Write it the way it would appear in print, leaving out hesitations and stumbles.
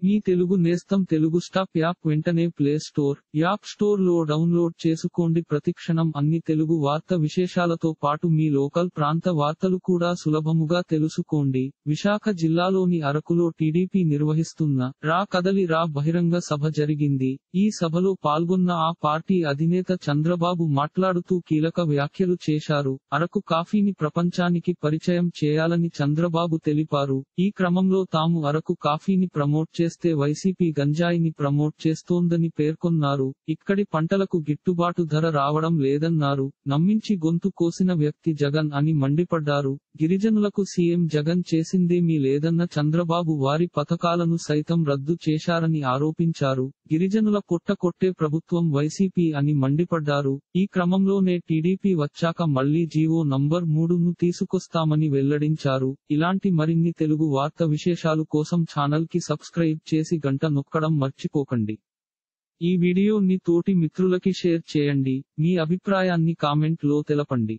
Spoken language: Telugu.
మీ తెలుగు నేస్తం తెలుగు స్టాప్ యాప్ వెంటనే ప్లే స్టోర్, యాప్ స్టోర్ లో డౌన్లోడ్ చేసుకోండి. ప్రతిక్షణం అన్ని తెలుగు వార్త విశేషాలతో పాటు మీ లోకల్ ప్రాంత వార్తలు కూడా సులభముగా తెలుసుకోండి. విశాఖ జిల్లాలోని అరకులో టీడీపీ నిర్వహిస్తున్న రా కదలి రా బహిరంగ సభ జరిగింది. ఈ సభలో పాల్గొన్న ఆ పార్టీ అధినేత చంద్రబాబు మాట్లాడుతూ కీలక వ్యాఖ్యలు చేశారు. అరకు కాఫీని ప్రపంచానికి పరిచయం చేయాలని చంద్రబాబు తెలిపారు. ఈ క్రమంలో తాము అరకు కాఫీని ప్రమోట్ చేస్తే వైసీపీ గంజాయిని ప్రమోట్ చేస్తోందని పేర్కొన్నారు. ఇక్కడి పంటలకు గిట్టుబాటు ధర రావడం లేదన్నారు. నమ్మించి గొంతు కోసిన వ్యక్తి జగన్ అని మండిపడ్డారు. గిరిజనులకు సీఎం జగన్ చేసిందేమీ లేదన్న చంద్రబాబు వారి పథకాలను సైతం రద్దు చేశారని ఆరోపించారు. గిరిజనుల పొట్ట కొట్టే ప్రభుత్వం వైసీపీ అని మండిపడ్డారు. ఈ క్రమంలోనే టీడీపీ వచ్చాక మళ్లీ జీవో నంబర్ 3ను తీసుకొస్తామని వెల్లడించారు. ఇలాంటి మరిన్ని తెలుగు వార్త విశేషాలు కోసం ఛానల్ కి సబ్స్క్రైబ్ చేసి గంట నొక్కడం మర్చిపోకండి. ఈ వీడియోని తోటి మిత్రులకి షేర్ చేయండి. మీ అభిప్రాయాన్ని కామెంట్ లో తెలపండి.